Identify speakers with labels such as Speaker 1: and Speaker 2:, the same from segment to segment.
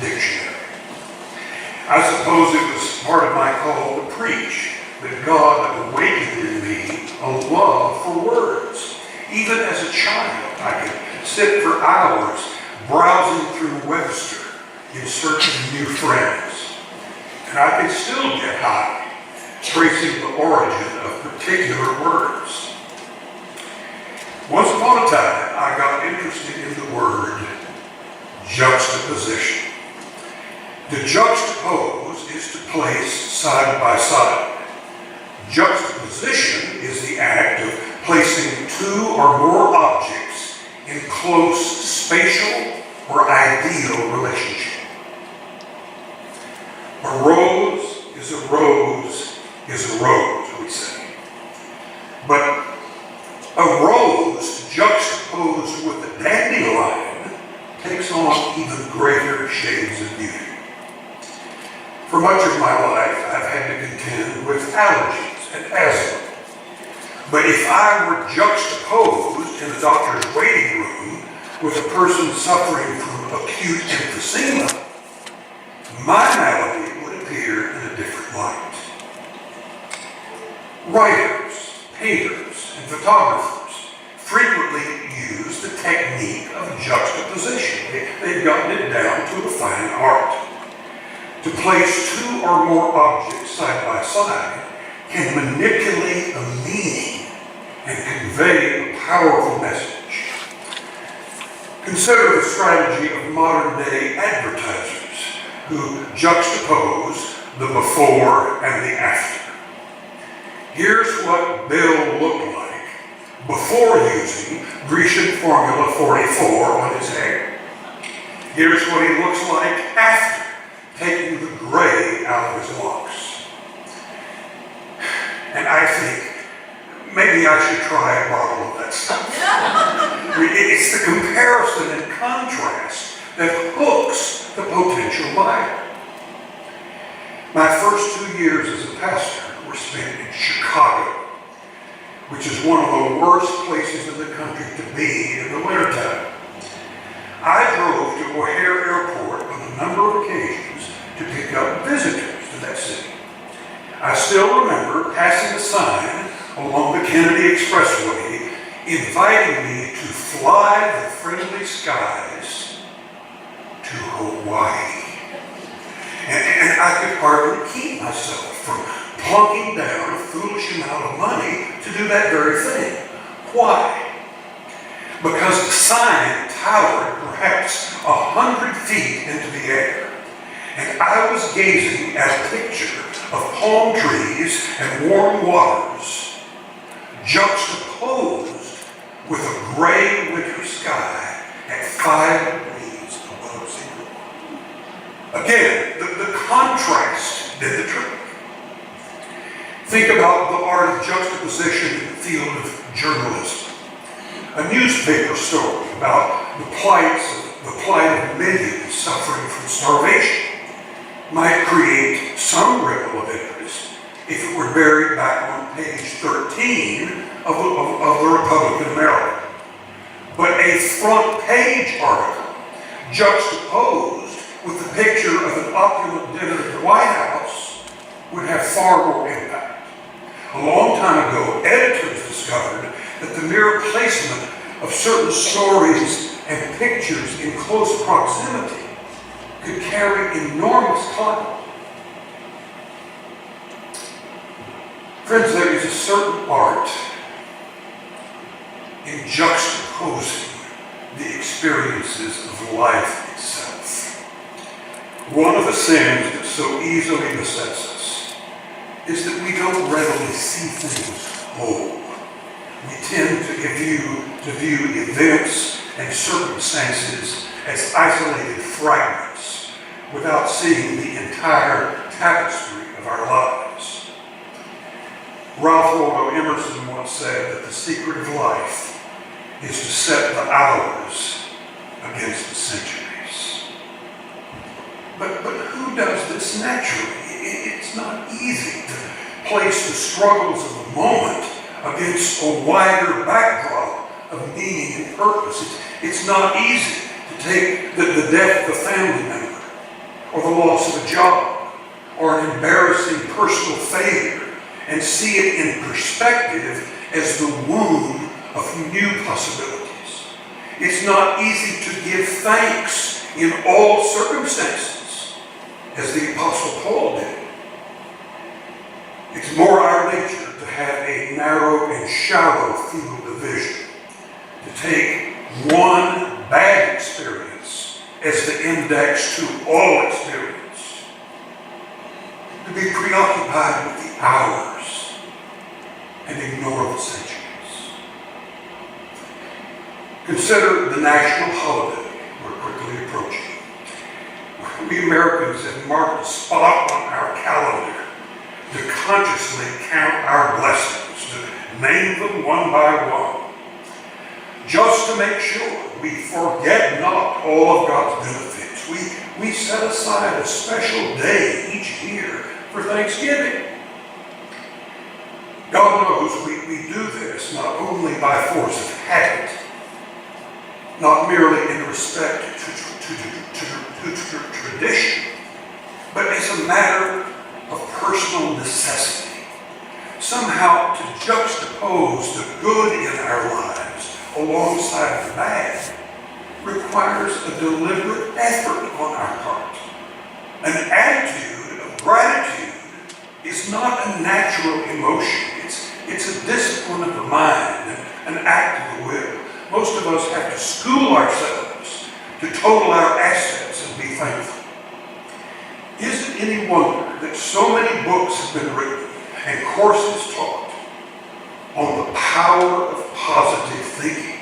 Speaker 1: dictionary. I suppose it was part of my call to preach that God awakened in me a love for words. Even as a child, I could sit for hours browsing through Webster in search of new friends. And I can still get high tracing the origin of particular words. Once upon a time, I got interested in the word juxtaposition. To juxtapose is to place side by side. Juxtaposition is the act of placing two or more objects in close spatial or ideal relationship. A rose is a rose is a rose, we say. But a rose juxtaposed with a dandelion takes on even greater shades of beauty. For much of my life, I've had to contend with allergies and asthma. But if I were juxtaposed in the doctor's waiting room with a person suffering from acute emphysema, my malady would appear in a different light. Writers, painters, and photographers frequently use the technique of juxtaposition. They've gotten it down to a fine art. To place two or more objects side by side can manipulate a meaning and convey a powerful message. Consider the strategy of modern-day advertisers who juxtapose the before and the after. Here's what Bill looked like before using Grecian Formula 44 on his hair. Here's what he looks like after taking the gray out of his locks. And I think maybe I should try a bottle of that stuff. It's the comparison and contrast that hooks the potential buyer. My first 2 years as a pastor were spent in Chicago, which is one of the worst places in the country to be in the wintertime. I drove to O'Hare Airport on a number of occasions to pick up visitors to that city. I still remember passing a sign along the Kennedy Expressway inviting me to fly the friendly skies to Hawaii. And I could hardly keep myself from plunking down a foolish amount of money to do that very thing. Why? Because the sign towered perhaps 100 feet into the air, and I was gazing at a picture of palm trees and warm waters juxtaposed with a gray winter sky at 5 degrees above zero. Again, the contrast did the trick. Think about the art of juxtaposition in the field of journalism. A newspaper story about the plight of millions suffering from starvation might create some ripple of interest if it were buried back on page 13 of the Republican American. But a front page article juxtaposed with the picture of an opulent dinner at the White House would have far more impact. A long time ago, editors discovered that the mere placement of certain stories and pictures in close proximity could carry enormous clout. Friends, there is a certain art in juxtaposing the experiences of life itself. One of the sins that so easily besets us is that we don't readily see things whole. We tend to view events and circumstances as isolated fragments without seeing the entire tapestry of our lives. Ralph Waldo Emerson once said that the secret of life is to set the hours against the centuries. But who does this naturally? It's not easy to place the struggles of the moment against a wider backdrop of meaning and purpose. It's not easy to take the death of a family member personal failure and see it in perspective as the womb of new possibilities. It's not easy to give thanks in all circumstances, as the Apostle Paul did. It's more our nature to have a narrow and shallow field of vision, to take one bad experience as the index to all experience, to be preoccupied with the hours and ignore the centuries. Consider the national holiday we're quickly approaching. We Americans have marked a spot on our calendar to consciously count our blessings, to name them one by one, just to make sure we forget not all of God's benefits. We set aside a special day each year for Thanksgiving. God knows we do this not only by force of habit, not merely in respect to tradition, but as a matter of personal necessity. Somehow to juxtapose the good in our lives alongside the bad requires a deliberate effort on our part. An attitude of gratitude is not a natural emotion. It's a discipline of the mind, an act of the will. Most of us have to school ourselves to total our assets and be thankful. Is it any wonder that so many books have been written and courses taught on the power of positive thinking?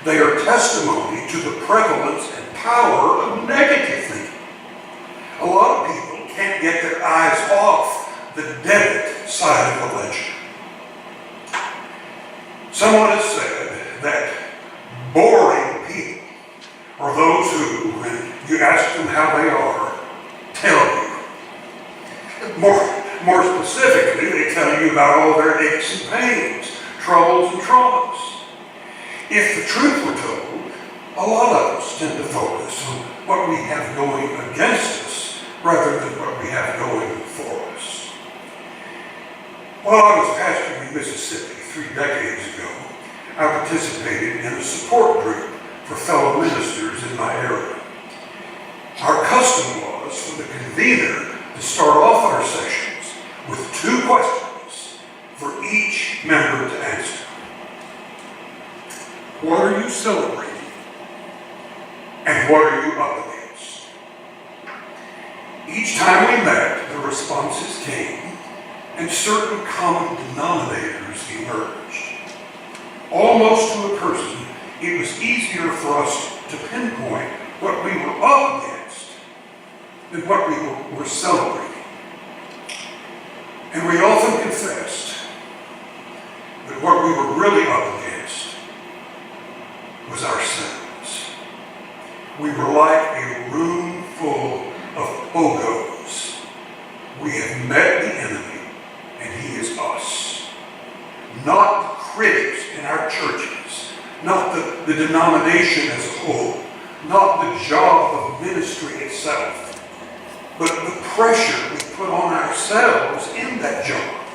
Speaker 1: They are testimony to the prevalence and power of negative thinking. A lot of people can't get their eyes off the debit side of the ledger. Someone has said that boring people are those who, when you ask them how they are, tell you. More specifically, they tell you about all their aches and pains, troubles and traumas. If the truth were told, a lot of us tend to focus on what we have going against us rather than what we have going for us. While I was pastoring in Mississippi 3 decades ago, I participated in a support group for fellow ministers in my area. Our custom was for the convener to start off our sessions with 2 questions for each member to answer. What are you celebrating? And what are you up against? Each time we met, the responses came, and certain common denominators emerged. Almost to a person, it was easier for us to pinpoint what we were up against than what we were celebrating. And we often confessed that what we were really up against was ourselves. We were like a room full of pogos. We have met the enemy, and he is us. Not the critics in our churches, not the denomination as a whole, not the job of ministry itself, but the pressure we put on ourselves in that job,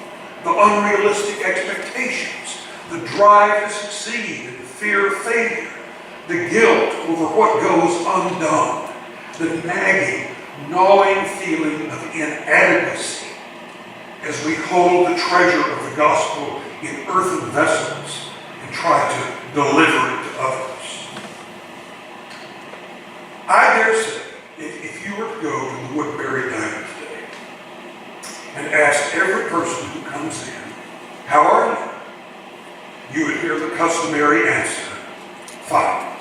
Speaker 1: the unrealistic expectations, the drive to succeed and the fear of failure, the guilt over what goes undone, the nagging, gnawing feeling of inadequacy as we hold the treasure of the gospel in earthen vessels and try to deliver it to others. I dare say, if you were to go to the Woodbury diner today and ask every person who comes in, how are you? You would hear the customary answer, fine.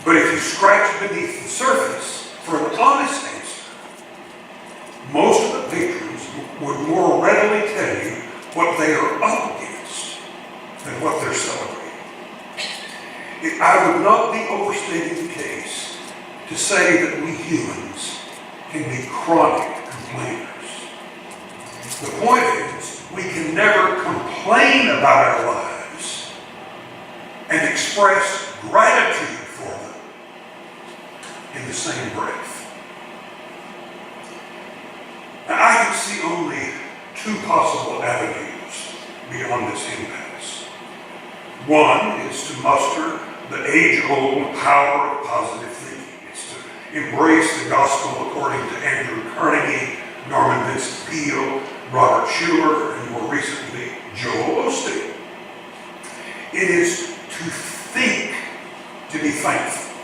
Speaker 1: But if you scratch beneath the surface for an honest answer, most of the patrons would more readily tell you what they are up against than what they're celebrating. I would not be overstating the case to say that we humans can be chronic complainers. The point is, we can never complain about our lives and express gratitude for them in the same breath. Now, I see only two possible avenues beyond this impasse. One is to muster the age-old power of positive thinking. It's to embrace the gospel according to Andrew Carnegie, Norman Vincent Peale, Robert Schuller, and more recently, Joel Osteen. It is to think to be thankful.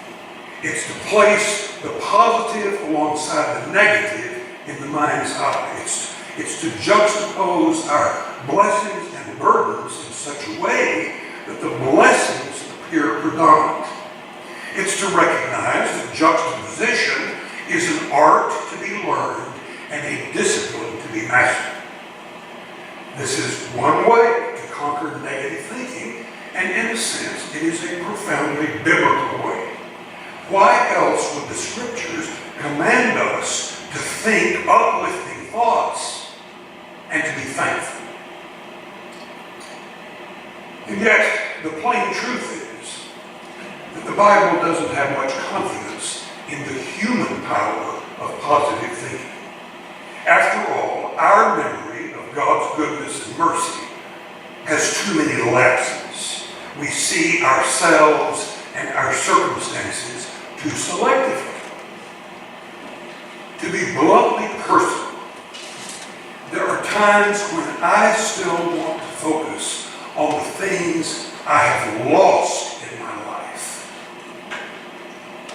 Speaker 1: It's to place the positive alongside the negative in the mind's eye. It's to juxtapose our blessings and burdens in such a way that the blessings appear predominant. It's to recognize that juxtaposition is an art to be learned and a discipline to be mastered. This is one way to conquer negative thinking, and in a sense, it is a profoundly biblical way. Why else would the Scriptures command us to think uplifting thoughts and to be thankful? And yet, the plain truth is that the Bible doesn't have much confidence in the human power of positive thinking. After all, our memory of God's goodness and mercy has too many lapses. We see ourselves and our circumstances too selectively. To be bluntly personal, there are times when I still want to focus on the things I have lost in my life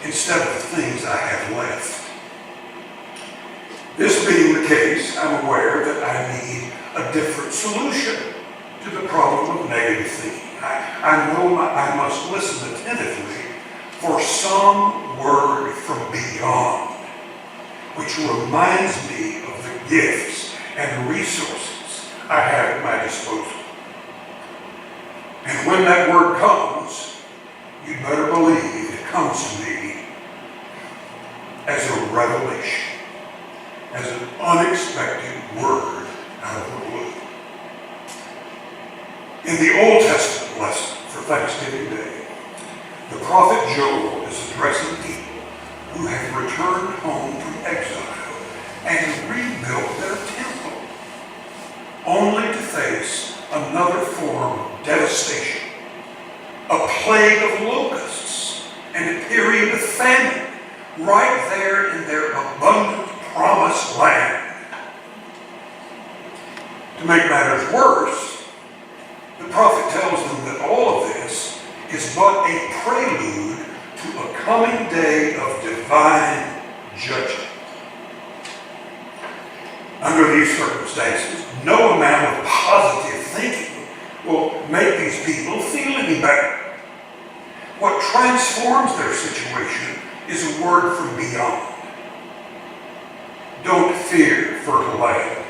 Speaker 1: instead of the things I have left. This being the case, I'm aware that I need a different solution to the problem of negative thinking. I know I must listen attentively for some word from beyond, which reminds me of the gifts and resources I have at my disposal. And when that word comes, you better believe it comes to me as a revelation, as an unexpected word out of the blue. In the Old Testament lesson for Thanksgiving Day, the prophet Joel is addressing people who have returned home from exile and rebuilt their temple, only to face another form of devastation, a plague of locusts, and a period of famine right there in their abundant promised land. To make matters worse, the prophet tells them that all of this is but a prelude to a coming day of divine judgment. Under these circumstances, no amount of positive thinking will make these people feel any better. What transforms their situation is a word from beyond. Don't fear, fertile land.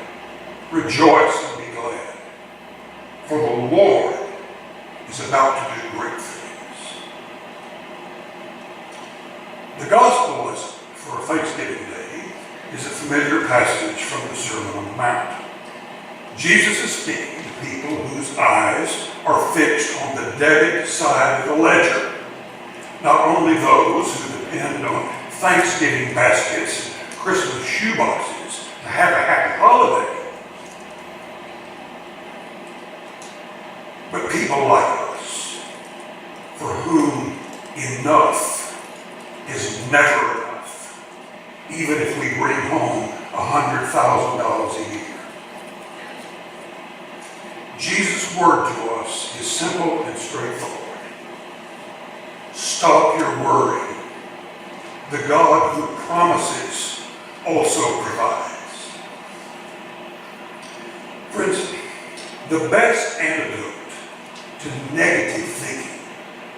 Speaker 1: Rejoice and be glad. For the Lord is about to do great things. The gospel lesson for Thanksgiving Day is a familiar passage from the Sermon on the Mount. Jesus is speaking to people whose eyes are fixed on the debit side of the ledger. Not only those who depend on Thanksgiving baskets and Christmas shoeboxes to have a happy holiday, but people like us, for whom enough is never enough, even if we bring home $100,000 a year. Jesus' word to us is simple and straightforward. Stop your worrying. The God who promises also provides. Friends, the best antidote to negative thinking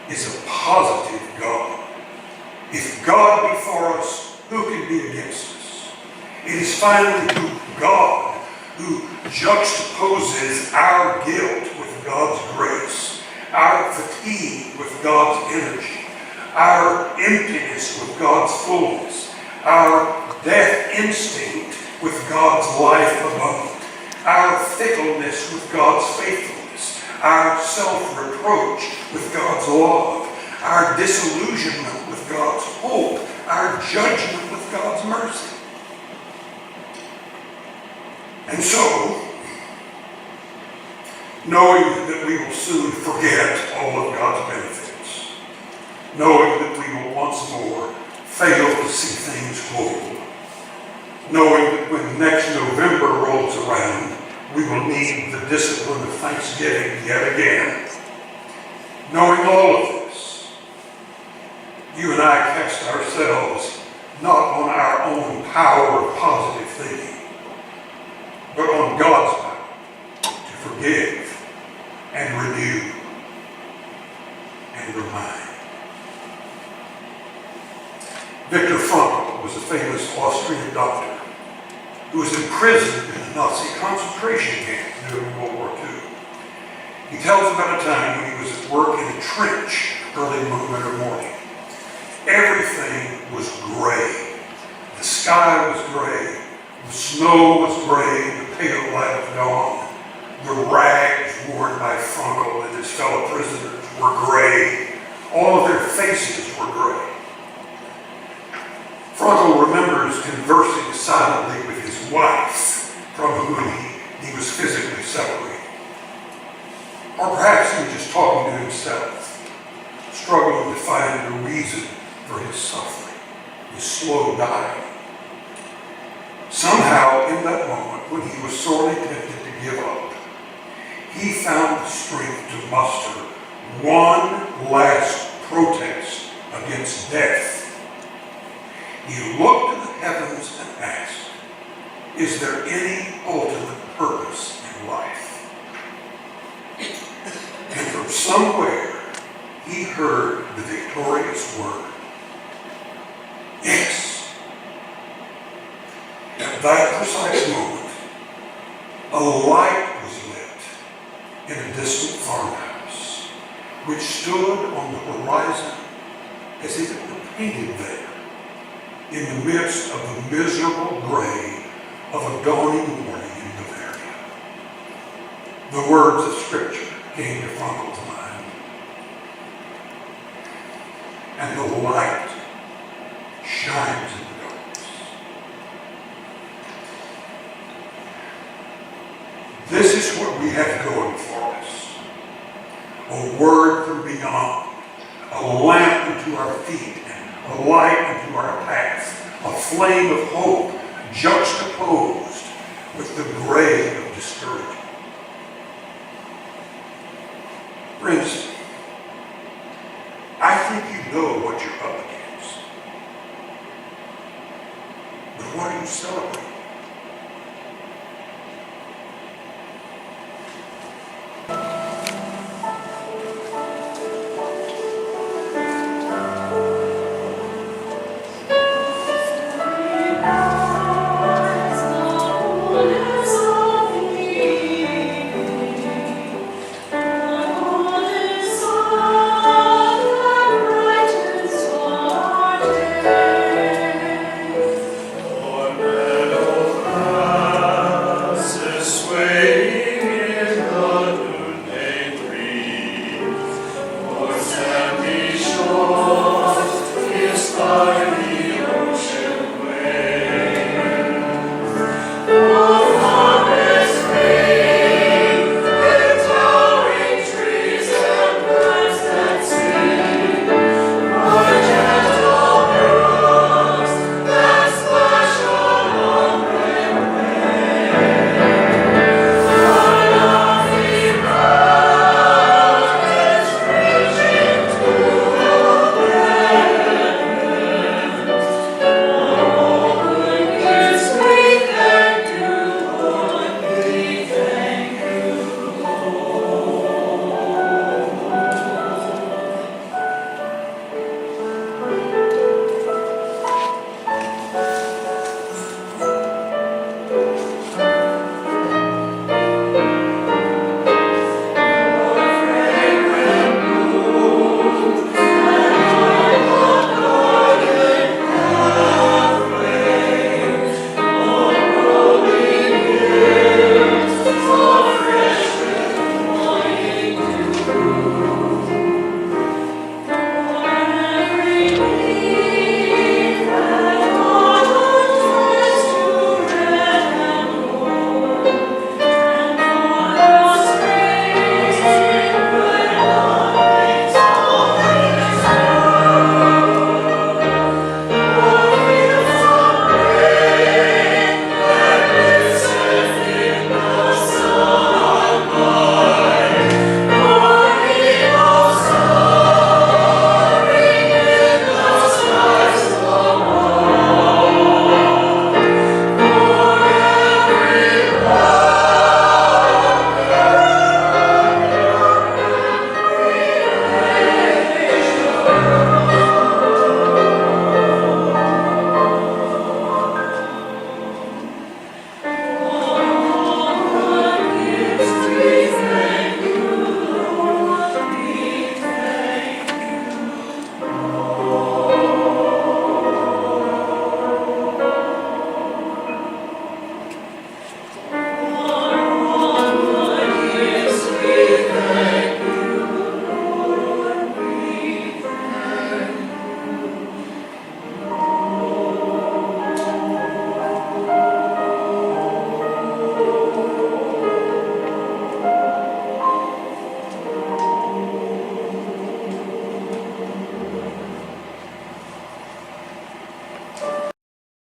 Speaker 1: is a positive God. If God be for us, who can be against us? It is finally God who juxtaposes our guilt with God's grace, our fatigue with God's energy, our emptiness with God's fullness, our death instinct with God's life abundant, our fickleness with God's faithfulness, our self-reproach with God's love, our disillusionment with God's hope, our judgment with God's mercy. And so, knowing that we will soon forget all of God's benefits, knowing that we will once more fail to see things whole, knowing that when next November rolls around, we will need the discipline of Thanksgiving yet again. Knowing all of this, you and I cast ourselves not on our own power of positive thinking, but on God's power to forgive and renew and remind. Viktor Frankl was a famous Austrian doctor who was imprisoned in a Nazi concentration camp during World War II. He tells about a time when he was at work in a trench early winter morning. Everything was gray. The sky was gray. The snow was gray in the pale light of dawn. The rags worn by Frankl and his fellow prisoners were gray. All of their faces were gray. Frankl remembers conversing silently with his wife, from whom he was physically separated. Or perhaps he was just talking to himself, struggling to find a reason for his suffering, his slow dying. Somehow, in that moment, when he was sorely tempted to give up, he found the strength to muster one last protest against death. He looked to the heavens and asked, "Is there any ultimate purpose in life?" And from somewhere, he heard the victorious word, "Yes." At that precise moment, a light was lit in a distant farmhouse, which stood on the horizon as if it were painted there, in the midst of the miserable gray of a dawning morning in Bavaria. The words of Scripture came to Frankl's mind. And the light shines in the darkness. This is what we have going for us. A word from beyond, a lamp unto our feet, a light unto our path, a flame of hope juxtaposed with the gray of discouragement. Friends, I think you know what you're up against. But what are you celebrating?